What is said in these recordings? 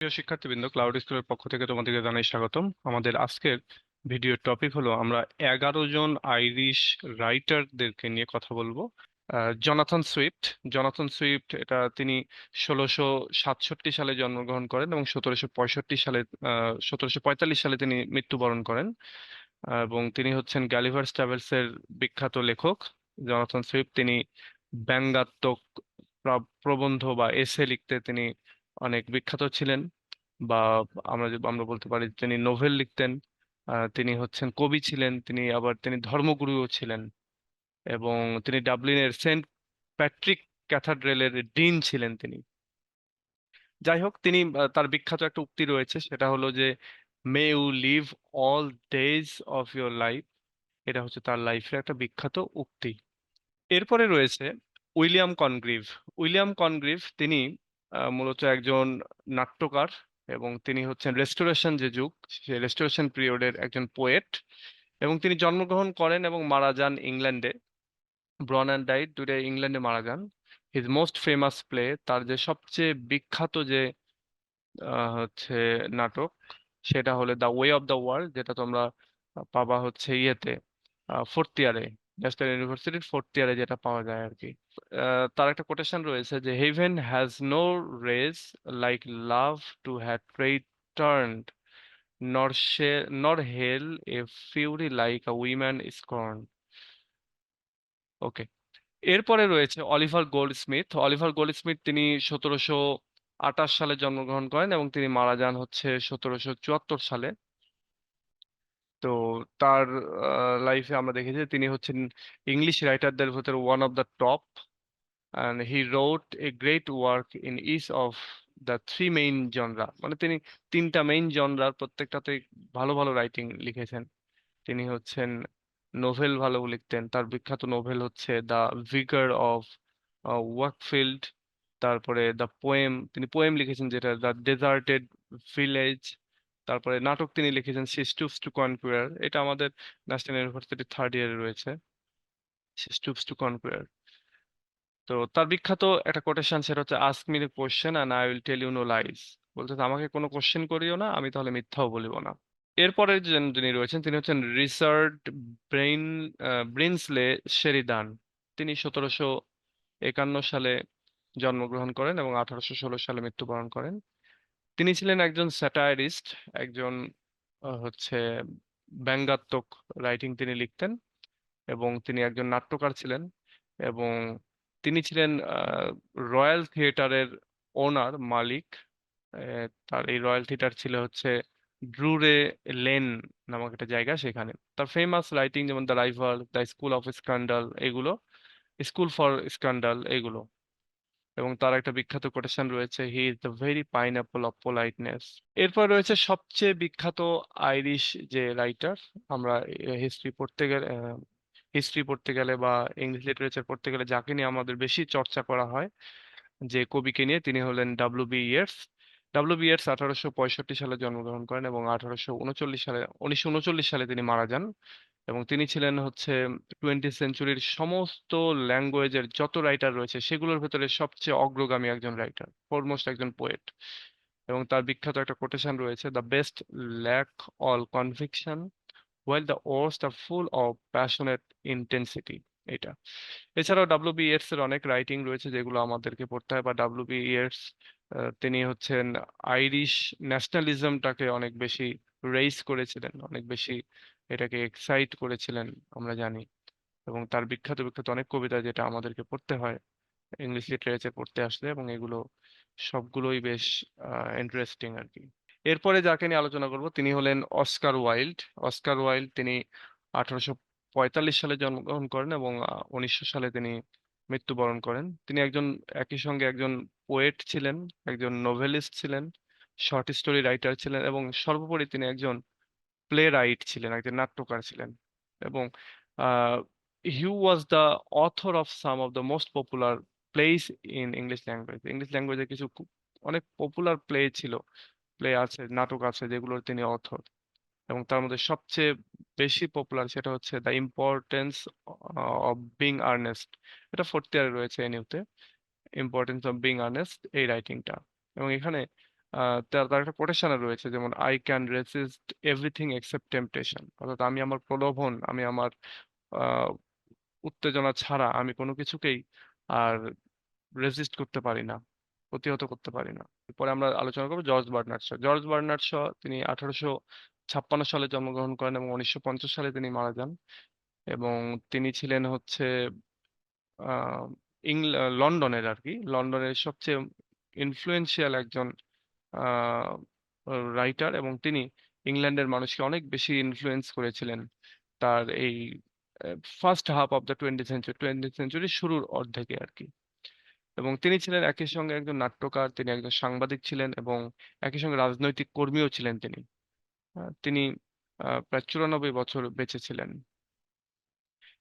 প্রিয় শিক্ষার্থীবৃন্দ, ক্লাউড স্কুলের পক্ষ থেকে তোমাদেরকে জানাই স্বাগতম। আমাদের আজকের ভিডিওর টপিক হলো আমরা 11 জন আইরিশ রাইটারদেরকে নিয়ে কথা বলবো। জনাথন সুইফট এটা তিনি 1667 সালে জন্মগ্রহণ করেন এবং 1745 সালে তিনি মৃত্যুবরণ করেন। এবং তিনি হচ্ছেন গ্যালিভার্স ট্রাভেলস এর বিখ্যাত লেখক। জনাথন সুইফট তিনি ব্যঙ্গাত্মক প্রবন্ধ বা এসে লিখতে তিনি অনেক বিখ্যাত ছিলেন, বা আমরা বলতে পারি তিনি নোভেল লিখতেন। তিনি হচ্ছেন কবি ছিলেন, তিনি ধর্মগুরুও ছিলেন, এবং তিনি ডাবলিনের সেন্ট প্যাট্রিক ক্যাথাড্রালের ডিন ছিলেন তিনি। যাই হোক, তার বিখ্যাত একটা উক্তি রয়েছে, সেটা হলো যে may you live all days of your life. এটা হচ্ছে তার লাইফের একটা বিখ্যাত উক্তি। এরপরে রয়েছে উইলিয়াম কনগ্রিভ। উইলিয়াম কনগ্রিভ তিনি মূলত একজন নাট্যকার, এবং তিনি হচ্ছেন রেস্টোরেশন যে যুগ, সে রেস্টোরেশন পিরিয়ডের একজন পোয়েট। এবং তিনি জন্মগ্রহণ করেন এবং মারা যান ইংল্যান্ডে। ব্রন অ্যান্ড ডাইট দুইটাই ইংল্যান্ডে মারা যান। হিজ মোস্ট ফেমাস প্লে, তার যে সবচেয়ে বিখ্যাত যে হচ্ছে নাটক, সেটা হলো the way of the world, যেটা তোমরা পাবা হচ্ছে ইয়েতে, ফোর্থ ইয়ারে, ন্যাশনাল ইউনিভার্সিটির ফোর্থ ইয়ারে যেটা পাওয়া যায় আর কি। তার একটা কোটেশন রয়েছে যে heaven has no rage like love to have returned, nor say nor hell a fury like a woman scorn. Okay. এরপরে রয়েছে অলিভার গোল্ডস্মিথ। অলিভার গোল্ডস্মিথ তিনি 1728 সালে জন্মগ্রহণ করেন এবং তিনি মারা যান হচ্ছে 1774 সালে। তো তার লাইফে আমরা দেখেছি যে তিনি হচ্ছেন ইংলিশ রাইটারদের ভিতরে one of the top, and he wrote a great work in each of the three main genre, মানে তিনি তিনটা মেইন জনরার প্রত্যেকটাতে ভালো ভালো রাইটিং লিখেছেন। তিনি হচ্ছেন নোভেল ভালো লিখতেন, তার বিখ্যাত নোভেল হচ্ছে দ্য ভিগার অফ ওয়াকফিল্ড। তারপরে দ্য পোয়েম, তিনি পোয়েম লিখেছেন যেটা দ্য ডেজার্টেড ভিলেজ। তারপরে নাটক তিনি লিখেছেন শি স্টুপস টু কনকুয়ার, এটা আমাদের ন্যাশনাল ইউনিভার্সিটি থার্ড ইয়ারে রয়েছে, শি স্টুপস টু কনকুয়ার। তো তার বিখ্যাত একটা কোটেশন, সেটা হচ্ছে ask me the question and I will tell you no lies. বলতে আমাকে কোনো কোশ্চেন করিও না, আমি তাহলে মিথ্যাও বলিব না। এরপরে যিনি রয়েছেন তিনি হচ্ছেন রিচার্ড ব্রেইন ব্রিন্সলে শেরিদান। তিনি 1751 সালে জন্মগ্রহণ করেন এবং 1816 সালে মৃত্যুবরণ করেন। তিনি ছিলেন একজন স্যাটায়ারিস্ট, একজন হচ্ছে ব্যঙ্গাত্মক রাইটিং তিনি লিখতেন, এবং তিনি একজন নাট্যকার ছিলেন। এবং তিনি ছিলেন রয়্যাল থিয়েটারের ওনার, মালিক। তার এই রয়্যাল থিয়েটার ছিল হচ্ছে ড্রুরে লেন নামক একটা জায়গা, সেখানে তার ফেমাস রাইটিং যেমন the rival, the school of scandal, এগুলো, স্কুল ফর স্ক্যান্ডাল, এগুলো। এবং তার একটা বিখ্যাত কোটেশন রয়েছে, he is the very pineapple of politeness. এরপর রয়েছে সবচেয়ে বিখ্যাত আইরিশ যে রাইটার, আমরা হিস্ট্রি পড়তে গেলে বা ইংলিশ লিটারেচার পড়তে গেলে যাকে নিয়ে আমাদের বেশি চর্চা করা হয়, যে কবিকে নিয়ে, তিনি হলেন W B Yeats. W B Yeats 1865 সালে জন্মগ্রহণ করেন এবং 1939 সালে তিনি মারা যান। এবং তিনি ছিলেন হচ্ছে 20th সেঞ্চুরির সমস্ত ল্যাঙ্গুয়েজের যত রাইটার রয়েছে সেগুলোর ভেতরে সবচেয়ে অগ্রগামী একজন রাইটার, ফরমোস্ট একজন পোয়েট। এবং তার বিখ্যাত একটা কোটেশন রয়েছে, the best lack all conviction while the worst are full of passionate intensity, এটা। এছাড়াও ডাব্লিউ বি ইয়েটস এর অনেক রাইটিং রয়েছে যেগুলো আমাদেরকে পড়তে হয়, বা ডাব্লিউ বি ইয়েটস তিনি হচ্ছেন আইরিশ ন্যাশনালিজমটাকে অনেক বেশি রেইজ করেছিলেন, অনেক বেশি এটাকে এক্সাইট করেছিলেন, আমরা জানি। এবং তার বিখ্যাত বিখ্যাত অনেক কবিতা যেটা আমাদেরকে পড়তে হয় ইংলিশ লিটারেচার পড়তে আসলে, এবং এগুলো সবগুলোই বেশ ইন্টারেস্টিং আর কি। এরপরে যাকে নিয়ে আলোচনা করব তিনি হলেন অস্কার ওয়াইল্ড। অস্কার ওয়াইল্ড তিনি 1845 সালে জন্মগ্রহণ করেন এবং 1900 সালে তিনি মৃত্যুবরণ করেন। তিনি একই সঙ্গে একজন পোয়েট ছিলেন, একজন নোভেলিস্ট ছিলেন, শর্ট স্টোরি রাইটার ছিলেন, এবং সর্বোপরি তিনি একজন প্লে রাইট ছিলেন, একজন নাট্যকার ছিলেন। এবং he was the author of some of the most popular plays in English language. English ল্যাঙ্গুয়েজে কিছু অনেক পপুলার প্লে আছে, নাটক আছে যেগুলোর তিনি অথর। এবং তার মধ্যে সবচেয়ে বেশি পপুলার সেটা হচ্ছে the importance of being Earnest. এটা ফোর্থ ইয়ারে রয়েছে এনিউতে, ইম্পর্টেন্স অফ বিং আর্নেস্ট, এই রাইটিংটা। এবং এখানে তার তার একটা কোটেশনে রয়েছে, যেমন I can resist everything except temptation, অর্থাৎ আমি আমার প্রলোভন, আমি আমার আহ, উত্তেজনা ছাড়া আমি কোনো কিছুকেই আর রেজিস্ট করতে পারি না, প্রতিহত করতে পারি না। এরপরে আমরা আলোচনা করবো George Bernard Shaw. George Bernard Shaw তিনি 1856 সালে জন্মগ্রহণ করেন এবং 1950 সালে তিনি মারা যান। এবং তিনি ছিলেন হচ্ছে আহ লন্ডনের আর কি, লন্ডনের সবচেয়ে ইনফ্লুয়েন্সিয়াল একজন রাইটার, এবং তিনি ইংল্যান্ডের মানুষকে অনেক বেশি ইনফ্লুয়েন্স করেছিলেন তার এই first half of the twenty সেঞ্চুরির শুরুর অর্ধেকে আর কি। এবং তিনি ছিলেন একই সঙ্গে একজন নাট্যকার, তিনি একজন সাংবাদিক ছিলেন, এবং একই সঙ্গে রাজনৈতিক কর্মীও ছিলেন তিনি। তিনি প্রায় 94 বছর বেঁচে ছিলেন।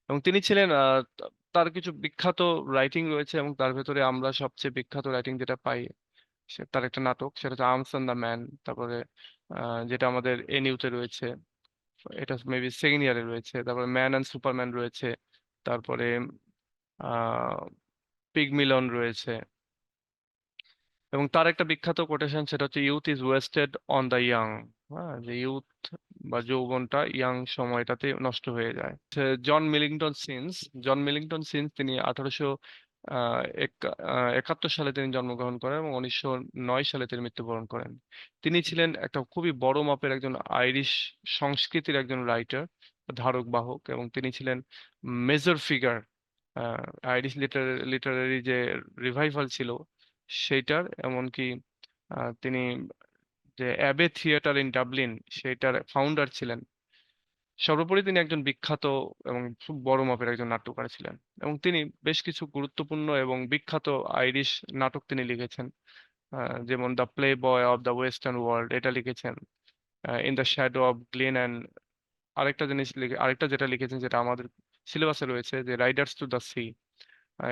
এবং তিনি ছিলেন তার কিছু বিখ্যাত রাইটিং রয়েছে, এবং তার ভেতরে আমরা সবচেয়ে বিখ্যাত রাইটিং যেটা পাই তার একটা নাটক, সেটা হচ্ছে আর্মস অ্যান্ড দ্য ম্যান। তারপরে যেটা আমাদের এনিউতে রয়েছে, এটা মেবি সেকেন্ড ইয়ারে রয়েছে। তারপরে ম্যান অ্যান্ড সুপারম্যান রয়েছে। তারপরে আহ পিগমিলন রয়েছে। এবং তার একটা বিখ্যাত কোটেশন, সেটা হচ্ছে youth is wasted on the young. হ্যাঁ, যে ইউথ বা যৌবনটা ইয়াং সময়টাতে নষ্ট হয়ে যায়। জন মিলিংটন সিন্স। জন মিলিংটন সিন্স তিনি 1871 সালে তিনি জন্মগ্রহণ করেন এবং 1909 সালে তিনি মৃত্যুবরণ করেন। তিনি ছিলেন একটা খুবই বড় মাপের একজন আইরিশ সংস্কৃতির একজন রাইটার, ধারক বাহক, এবং তিনি ছিলেন মেজর ফিগার আইরিশ লিটারারি যে রিভাইভাল ছিল সেইটার। এমনকি তিনি যে অ্যাবে থিয়েটার ইন ডাবলিন সেইটার ফাউন্ডার ছিলেন। সর্বোপরি তিনি একজন বিখ্যাত এবং খুব বড় মাপের একজন নাট্যকার ছিলেন, এবং তিনি বেশ কিছু গুরুত্বপূর্ণ এবং বিখ্যাত আইরিশ নাটক তিনি লিখেছেন। যেমন the play boy of the western world এটা লিখেছেন, in the shadow of Glenn, and আরেকটা যেটা লিখেছেন যেটা আমাদের সিলেবাসে রয়েছে, যে রাইডার্স টু দ্য সি।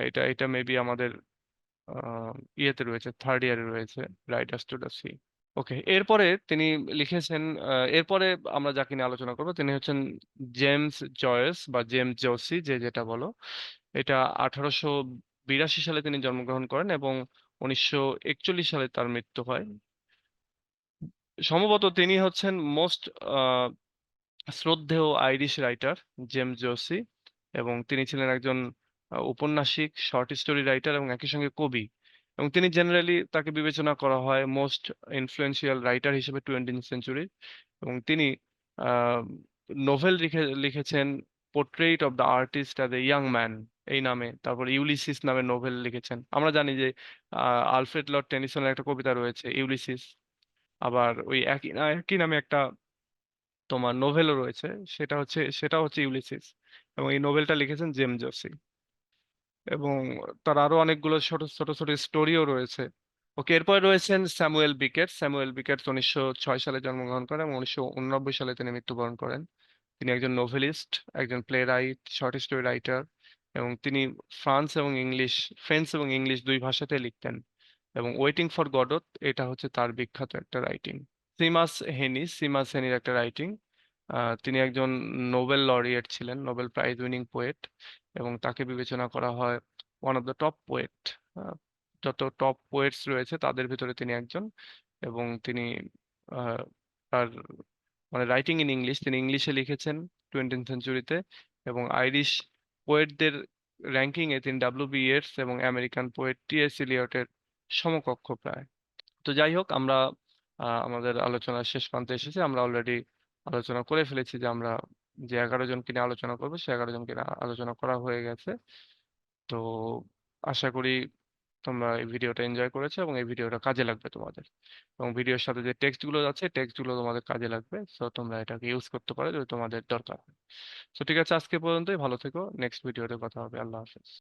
এটা এটা মেবি আমাদের ইয়েতে রয়েছে, থার্ড ইয়ারে রয়েছে, রাইডার্স টু দ্য সি। ওকে, এরপরে তিনি লিখেছেন, এরপরে আমরা যাকে নিয়ে আলোচনা করবো তিনি হচ্ছেন জেমস জয়েস বা জেমস জোসি, যে যেটা বলো। এটা 1882 সালে তিনি জন্মগ্রহণ করেন এবং 1941 সালে তার মৃত্যু হয়। সম্ভবত তিনি হচ্ছেন মোস্ট শ্রদ্ধেয় আইরিশ রাইটার, জেমস জোসি। এবং তিনি ছিলেন একজন ঔপন্যাসিক, শর্ট স্টোরি রাইটার, এবং একই সঙ্গে কবি। এবং তিনি জেনারেলি তাকে বিবেচনা করা হয় মোস্ট ইনফ্লুয়েন্সিয়াল রাইটার হিসেবে 20th সেঞ্চুরি। এবং তিনি নোভেল লিখেছেন, portrait of the artist as a young man এই নামে। তারপর ইউলিসিস নামে নোভেল লিখেছেন। আমরা জানি যে আলফ্রেড লর্ড টেনিসনের একটা কবিতা রয়েছে ইউলিসিস। আবার ওই একই নামে একটা তোমার নোভেলও রয়েছে, সেটা হচ্ছে ইউলিসিস। এবং এই নোভেলটা লিখেছেন জেমস জোসি। এবং তার আরো অনেকগুলো ছোট ছোট ছোট স্টোরিও রয়েছে। ওকে, এরপরে রয়েছেন স্যামুয়েল বিকেট। স্যামুয়েল বিকেট 1906 সালে জন্মগ্রহণ করেন এবং 1989 সালে তিনি মৃত্যুবরণ করেন। তিনি একজন নোভেলিস্ট, একজন play right, short story writer, এবং তিনি ফ্রেঞ্চ এবং ইংলিশ দুই ভাষাতে লিখতেন। এবং ওয়েটিং ফর গডত এটা হচ্ছে তার বিখ্যাত একটা রাইটিং। সিমাস হেনির একটা রাইটিং। তিনি একজন নোবেল লরিয়েট ছিলেন, নোবেল প্রাইজ উইনিং পোয়েট, এবং তাকে বিবেচনা করা হয় one of the top poet. যত টপ পোয়েটস রয়েছে তাদের ভিতরে তিনি একজন। এবং তিনি আহ, তার মানে রাইটিং ইন ইংলিশ, তিনি ইংলিশে লিখেছেন 20th সেঞ্চুরিতে। এবং আইরিশ পোয়েটদের র্যাঙ্কিং এ তিনি ডাব্লিউ বি ইয়েটস এবং আমেরিকান পোয়েট টি এস ইলিয়টের সমকক্ষ প্রায়। তো যাই হোক, আমরা আমাদের আলোচনার শেষ প্রান্তে এসেছি। আমরা অলরেডি আলোচনা করে ফেলেছি যে আমরা যে 11 জনকে নিয়ে আলোচনা করবো সে 11 জনকে নিয়ে আলোচনা করা হয়ে গেছে। তো আশা করি তোমরা এই ভিডিওটা এনজয় করেছো এবং এই ভিডিওটা কাজে লাগবে তোমাদের। এবং ভিডিওর সাথে যে টেক্সট গুলো আছে টেক্সট গুলো তোমাদের কাজে লাগবে, সো তোমরা এটাকে ইউজ করতে পারো যদি তোমাদের দরকার হয়। তো ঠিক আছে, আজকে পর্যন্তই। ভালো থেকো, নেক্সট ভিডিওতে কথা হবে। আল্লাহ হাফেজ।